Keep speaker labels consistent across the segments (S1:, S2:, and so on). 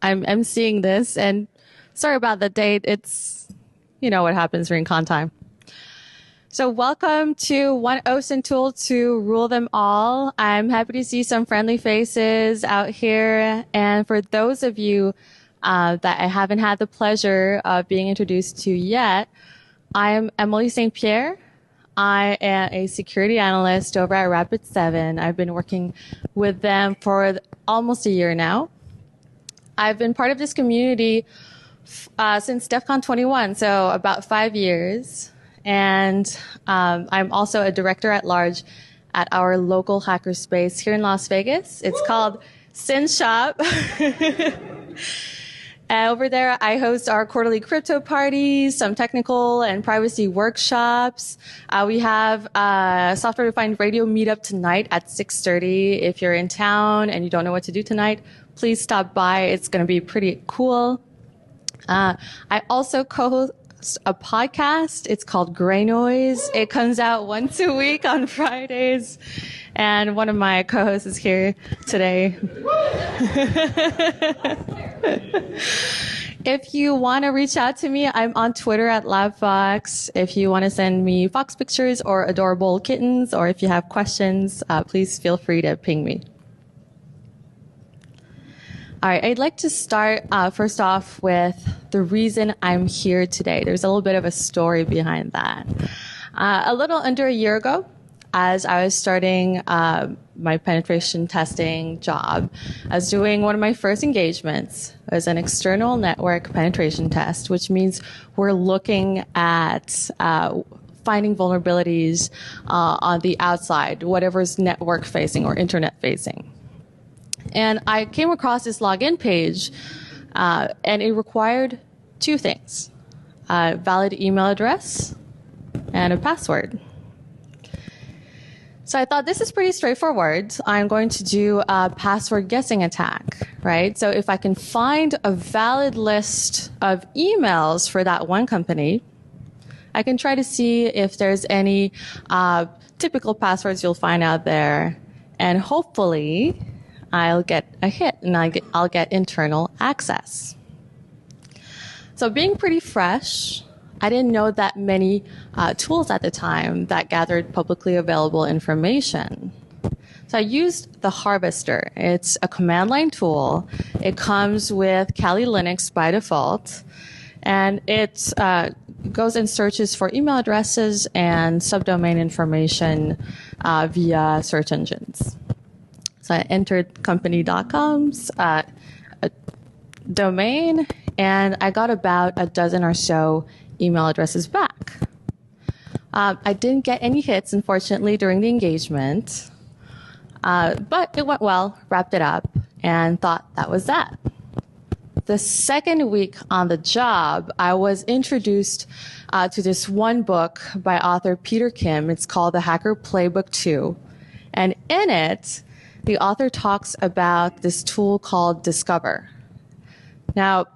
S1: I'm emceeing this, and sorry about the date. It's, you know what happens during con time. So welcome to one OSINT tool to rule them all. I'm happy to see some friendly faces out here. And for those of you that I haven't had the pleasure of being introduced to yet, I am Emilie St-Pierre. I am a security analyst over at Rapid7. I've been working with them for almost a year now. I've been part of this community since DEF CON 21, so about 5 years. And I'm also a director at large at our local hackerspace here in Las Vegas. It's called Sin Shop. Over there, I host our quarterly crypto parties, some technical and privacy workshops. We have a software-defined radio meetup tonight at 6:30. If you're in town and you don't know what to do tonight, please stop by. It's going to be pretty cool. I also co-host a podcast. It's called Gray Noise. It comes out once a week on Fridays. And one of my co-hosts is here today. If you want to reach out to me, I'm on Twitter at LabFox. If you want to send me fox pictures or adorable kittens, or if you have questions, please feel free to ping me. All right, I'd like to start first off with the reason I'm here today. There's a little bit of a story behind that. A little under a year ago, as I was starting my penetration testing job, I was doing one of my first engagements. It was an external network penetration test, which means we're looking at finding vulnerabilities on the outside, whatever's network facing or internet facing. And I came across this login page, and it required two things: a valid email address and a password. So I thought, this is pretty straightforward. I'm going to do a password guessing attack, right? So if I can find a valid list of emails for that one company, I can try to see if there's any typical passwords you'll find out there, and hopefully I'll get a hit and I'll get internal access. So being pretty fresh, I didn't know that many tools at the time that gathered publicly available information. So I used the Harvester. It's a command line tool. It comes with Kali Linux by default, and it goes and searches for email addresses and subdomain information via search engines. So I entered company.com's domain, and I got about a dozen or so email addresses back. I didn't get any hits, unfortunately, during the engagement, but it went well, wrapped it up, and thought that was that. The second week on the job, I was introduced to this one book by author Peter Kim. It's called The Hacker Playbook 2, and in it, the author talks about this tool called Discover. Now,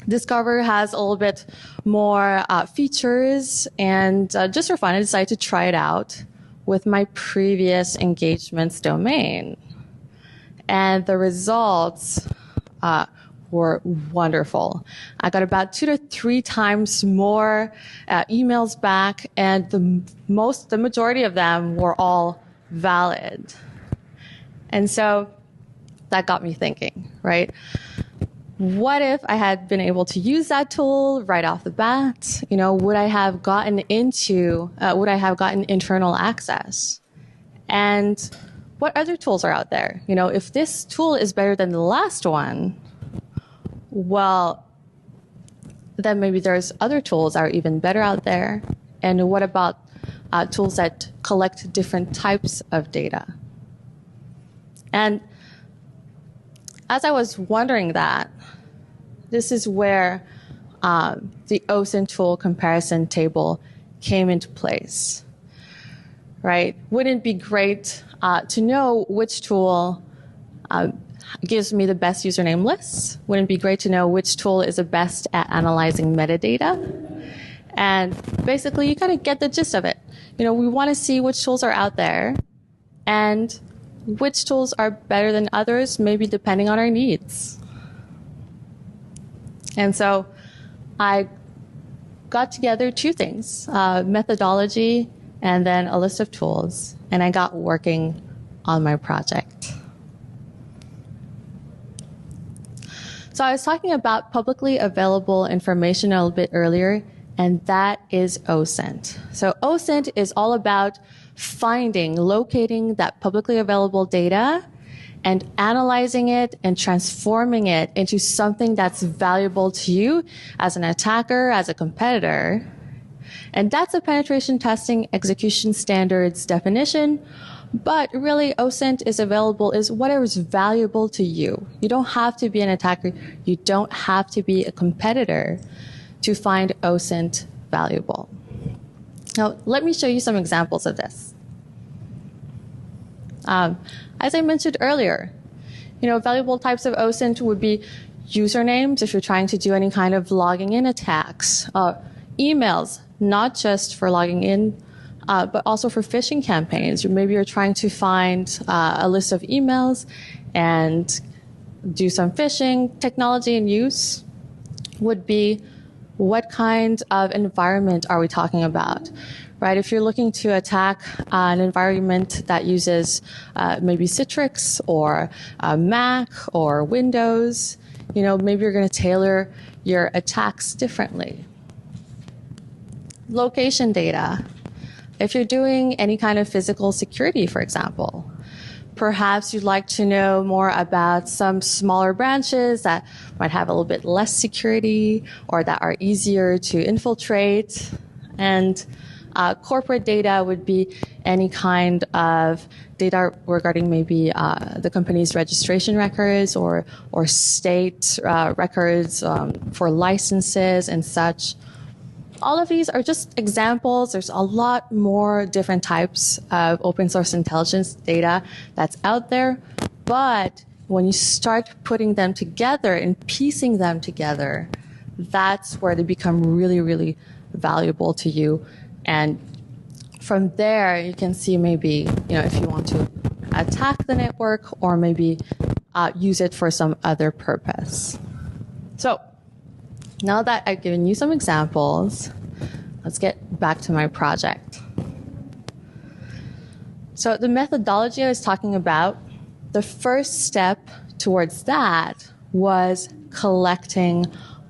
S1: Discover has a little bit more features, and just for fun, I decided to try it out with my previous engagement's domain. And the results were wonderful. I got about 2 to 3 times more emails back, and the majority of them were all valid. And so that got me thinking, right? What if I had been able to use that tool right off the bat? You know, would I have gotten internal access? And what other tools are out there? You know, if this tool is better than the last one, well, then maybe there's other tools that are even better out there. And what about tools that collect different types of data? And as I was wondering that, this is where the OSINT tool comparison table came into place, right? Wouldn't it be great to know which tool gives me the best username lists? Wouldn't it be great to know which tool is the best at analyzing metadata? And basically, you kind of get the gist of it. You know, we want to see which tools are out there and which tools are better than others, maybe depending on our needs. And so I got together two things, methodology and then a list of tools, and I got working on my project. So I was talking about publicly available information a little bit earlier, and that is OSINT. So OSINT is all about finding, locating that publicly available data and analyzing it and transforming it into something that's valuable to you as an attacker, as a competitor. And that's a penetration testing execution standards definition. But really, OSINT is whatever's valuable to you. You don't have to be an attacker. You don't have to be a competitor to find OSINT valuable. Now, let me show you some examples of this. As I mentioned earlier, valuable types of OSINT would be usernames if you're trying to do any kind of logging in attacks, emails, not just for logging in, but also for phishing campaigns. Maybe you're trying to find a list of emails and do some phishing. Technology in use would be what kind of environment are we talking about, right? If you're looking to attack an environment that uses maybe Citrix or Mac or Windows, maybe you're going to tailor your attacks differently. Location data. If you're doing any kind of physical security, for example, perhaps you'd like to know more about some smaller branches that might have a little bit less security or that are easier to infiltrate. And corporate data would be any kind of data regarding maybe the company's registration records or state records for licenses and such. All of these are just examples. There's a lot more different types of open source intelligence data that's out there. But when you start putting them together and piecing them together, that's where they become really, really valuable to you. And from there, you can see maybe, if you want to attack the network or maybe use it for some other purpose. So now that I've given you some examples, let's get back to my project. So the methodology I was talking about, the first step towards that was collecting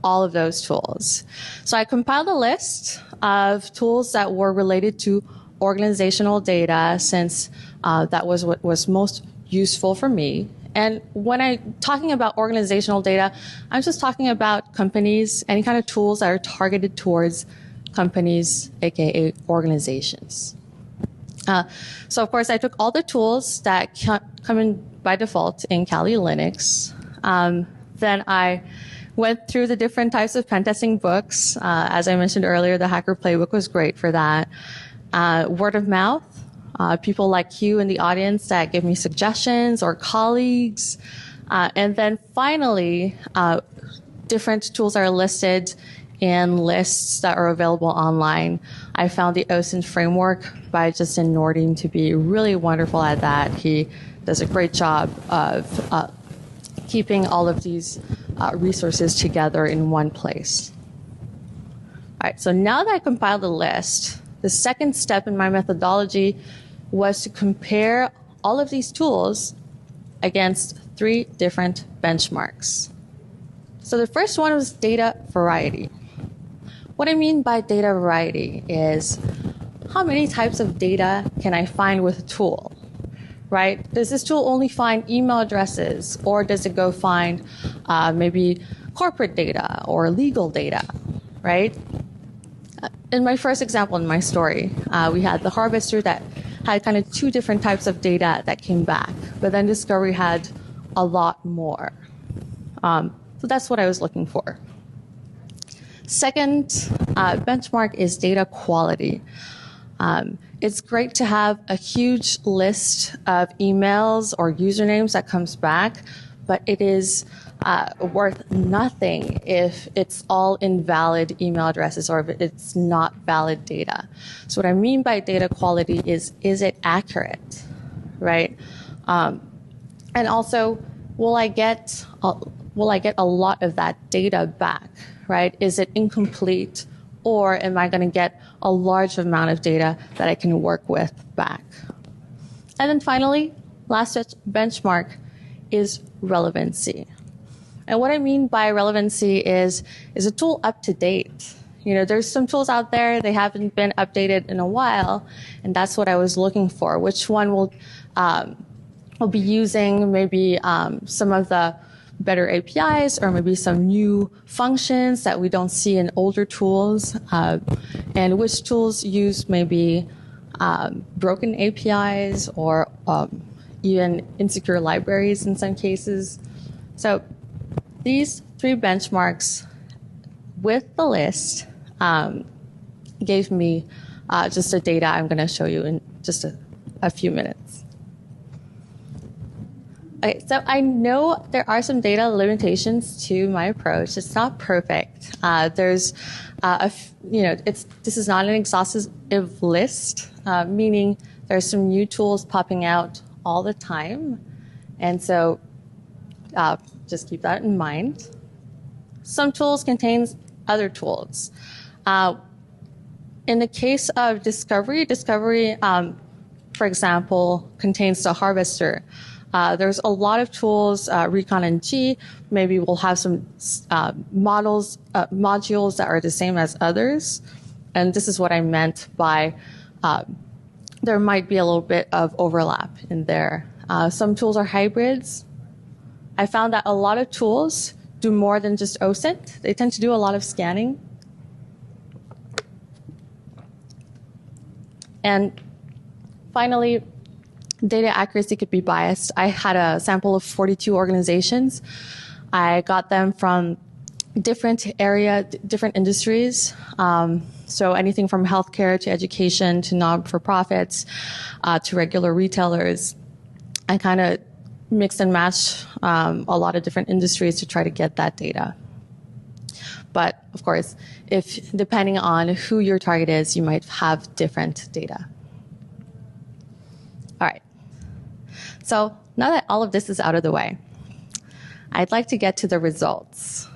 S1: all of those tools. So I compiled a list of tools that were related to organizational data, since that was what was most useful for me. And when I'm talking about organizational data, I'm just talking about companies, any kind of tools that are targeted towards companies, aka organizations. So of course, I took all the tools that come in by default in Kali Linux. Then I went through the different types of pen testing books. As I mentioned earlier, the Hacker Playbook was great for that. Word of mouth. People like you in the audience that give me suggestions, or colleagues. And then finally, different tools are listed in lists that are available online. I found the OSINT framework by Justin Nordin to be really wonderful at that. He does a great job of keeping all of these resources together in one place. All right, so now that I compiled the list, the second step in my methodology was to compare all of these tools against 3 different benchmarks. So the first one was data variety. What I mean by data variety is how many types of data can I find with a tool, right? Does this tool only find email addresses, or does it go find maybe corporate data or legal data, right? In my first example in my story, we had the harvester that had kind of 2 different types of data that came back, but then Discovery had a lot more. So that's what I was looking for. Second benchmark is data quality. It's great to have a huge list of emails or usernames that comes back, but it is worth nothing if it's all invalid email addresses or if it's not valid data. So what I mean by data quality is it accurate, right? And also, will I get will I get a lot of that data back, right? Is it incomplete, or am I going to get a large amount of data that I can work with back? And then finally, last benchmark is relevancy. And what I mean by relevancy is a tool up to date? You know, there's some tools out there, they haven't been updated in a while, and that's what I was looking for. Which one will be using maybe some of the better APIs, or maybe some new functions that we don't see in older tools, and which tools use maybe broken APIs or even insecure libraries in some cases. So these 3 benchmarks with the list gave me just the data I'm going to show you in just a few minutes. Okay, so I know there are some data limitations to my approach. It's not perfect. There's, this is not an exhaustive list, meaning there's some new tools popping out all the time, and so just keep that in mind. Some tools contain other tools. In the case of discovery, for example, contains the harvester. There's a lot of tools, Recon and G, maybe we'll have some modules that are the same as others. And this is what I meant by there might be a little bit of overlap in there. Some tools are hybrids. I found that a lot of tools do more than just OSINT. They tend to do a lot of scanning. And finally, data accuracy could be biased. I had a sample of 42 organizations. I got them from different industries. So anything from healthcare to education to non-for-profits to regular retailers. I kind of mix and match a lot of different industries to try to get that data. But of course, depending on who your target is, you might have different data. All right. So now that all of this is out of the way, I'd like to get to the results.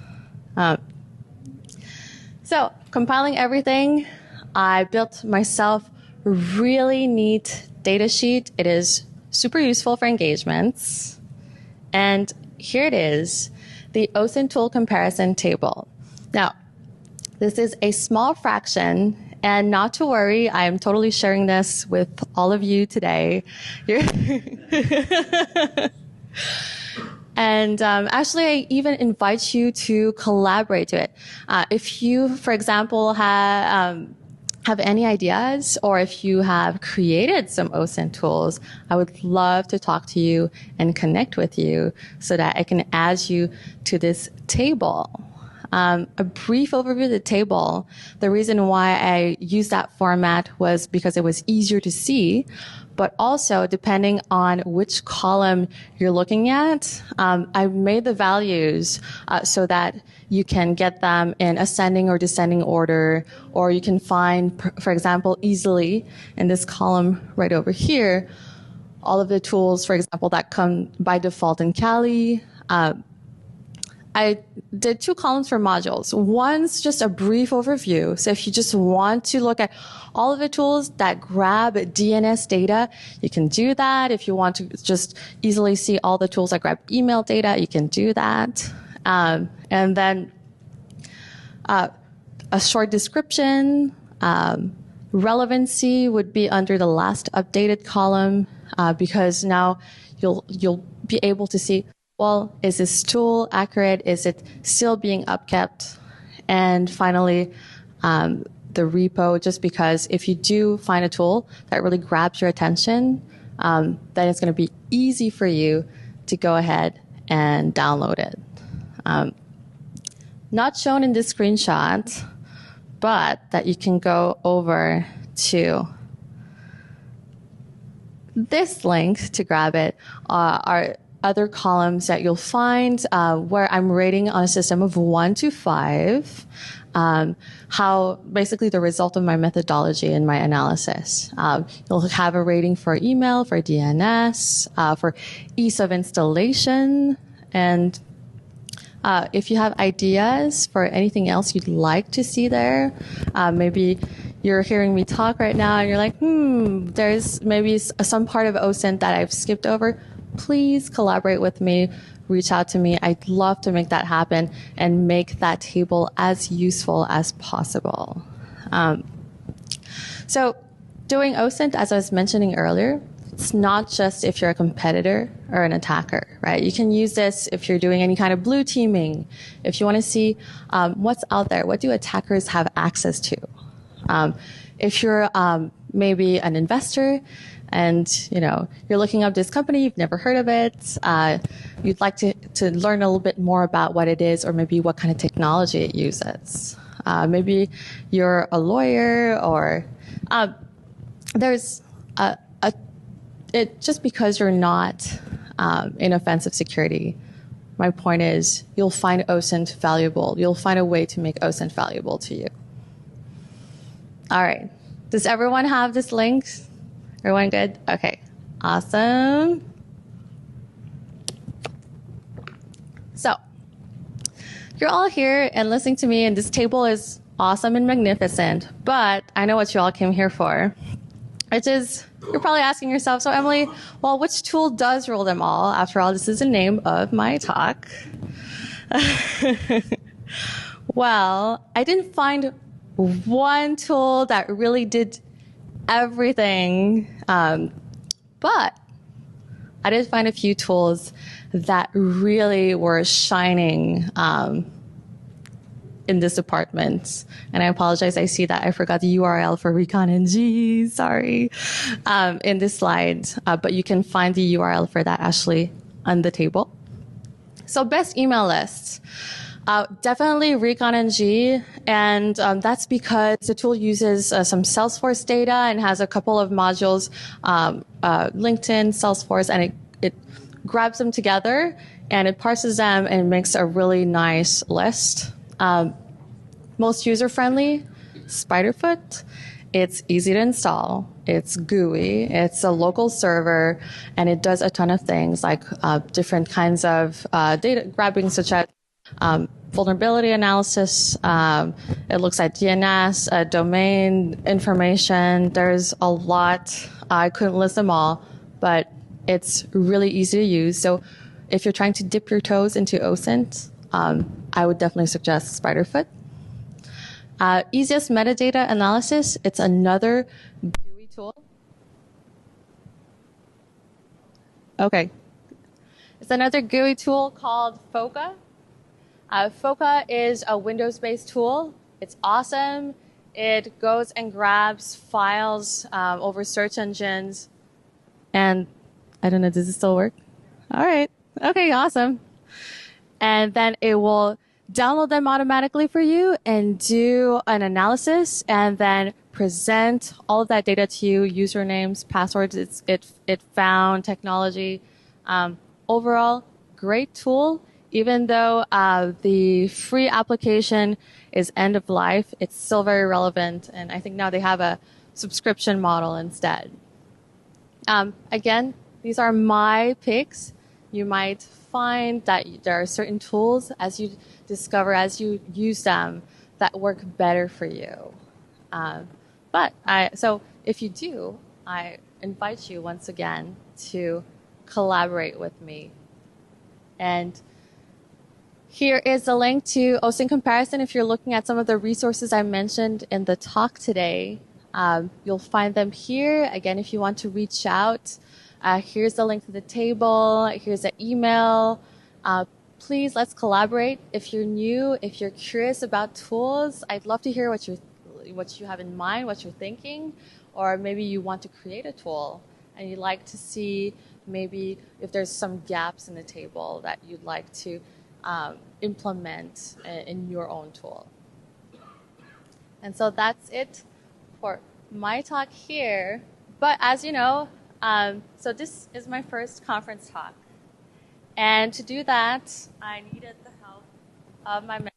S1: So compiling everything, I built myself a really neat data sheet. It is super useful for engagements. And here it is, the OSINT tool comparison table. Now, this is a small fraction, and not to worry, I'm totally sharing this with all of you today. And actually, I even invite you to collaborate to it. If you, for example, have any ideas, or if you have created some OSINT tools, I would love to talk to you and connect with you so that I can add you to this table. A brief overview of the table. The reason why I used that format was because it was easier to see, but also depending on which column you're looking at, I made the values so that you can get them in ascending or descending order, or you can find, for example, easily in this column right over here, all of the tools, for example, that come by default in Kali. I did 2 columns for modules. One's just a brief overview. So if you just want to look at all of the tools that grab DNS data, you can do that. If you want to just easily see all the tools that grab email data, you can do that. And then a short description. Relevancy would be under the last updated column because now you'll be able to see, well, is this tool accurate? Is it still being upkept? And finally, the repo, just because if you do find a tool that really grabs your attention, then it's going to be easy for you to go ahead and download it. Not shown in this screenshot, but that you can go over to this link to grab it are other columns that you'll find where I'm rating on a system of 1 to 5, how basically the result of my methodology and my analysis. You'll have a rating for email, for DNS, for ease of installation, and If you have ideas for anything else you'd like to see there, maybe you're hearing me talk right now and you're like, there's maybe some part of OSINT that I've skipped over, please collaborate with me, reach out to me. I'd love to make that happen and make that table as useful as possible. So doing OSINT, as I was mentioning earlier, it's not just if you're a competitor or an attacker, right? You can use this if you're doing any kind of blue teaming, if you want to see what's out there, what do attackers have access to? If you're maybe an investor and you're looking up this company, you've never heard of it, you'd like to learn a little bit more about what it is or maybe what kind of technology it uses. Maybe you're a lawyer or there's just because you're not in offensive security, my point is you'll find OSINT valuable. You'll find a way to make OSINT valuable to you. All right. Does everyone have this link? Everyone good? Okay. Awesome. So you're all here and listening to me, and this table is awesome and magnificent, but I know what you all came here for, which is you're probably asking yourself, so Emilie, well, which tool does rule them all? After all, this is the name of my talk. Well, I didn't find one tool that really did everything, but I did find a few tools that really were shining in this department. And I apologize, I see that I forgot the URL for ReconNG, sorry, in this slide. But you can find the URL for that actually on the table. So best email lists. Definitely ReconNG, and that's because the tool uses some Salesforce data and has a couple of modules, LinkedIn, Salesforce, and it grabs them together and it parses them and makes a really nice list. Most user-friendly, Spiderfoot. It's easy to install. It's GUI. It's a local server, and it does a ton of things like different kinds of data grabbing, such as vulnerability analysis. It looks at DNS, domain information. There's a lot. I couldn't list them all, but it's really easy to use. So if you're trying to dip your toes into OSINT, I would definitely suggest Spiderfoot. Easiest metadata analysis. It's another GUI tool. Okay. It's another GUI tool called FOCA. FOCA is a Windows-based tool. It's awesome. It goes and grabs files over search engines. And I don't know, does it still work? All right. Okay, awesome. And then it will download them automatically for you and do an analysis and then present all of that data to you, usernames, passwords, it found technology. Overall, great tool. Even though the free application is end of life, it's still very relevant. And I think now they have a subscription model instead. Again, these are my picks. You might find that there are certain tools as you discover, as you use them, that work better for you. So if you do, I invite you once again to collaborate with me. And here is the link to OSINT comparison. If you're looking at some of the resources I mentioned in the talk today, you'll find them here. Again, if you want to reach out, here's the link to the table. Here's the email. Please, let's collaborate. If you're new, if you're curious about tools, I'd love to hear what you have in mind, what you're thinking, or maybe you want to create a tool and you'd like to see maybe if there's some gaps in the table that you'd like to implement in your own tool. And so that's it for my talk here. But as you know, so this is my first conference talk. And to do that, I needed the help of my mentor.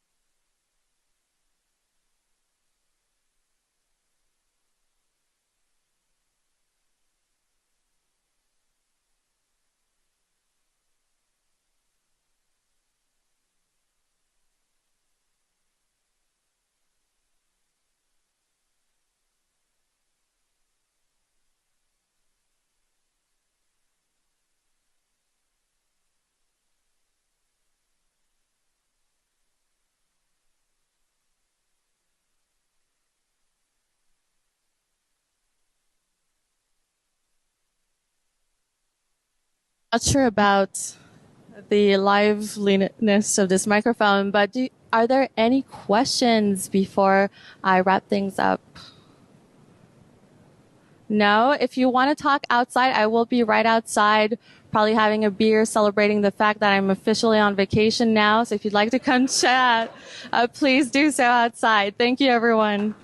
S1: Not sure about the liveliness of this microphone, but are there any questions before I wrap things up? No? If you want to talk outside, I will be right outside, probably having a beer, celebrating the fact that I'm officially on vacation now. So if you'd like to come chat, please do so outside. Thank you, everyone.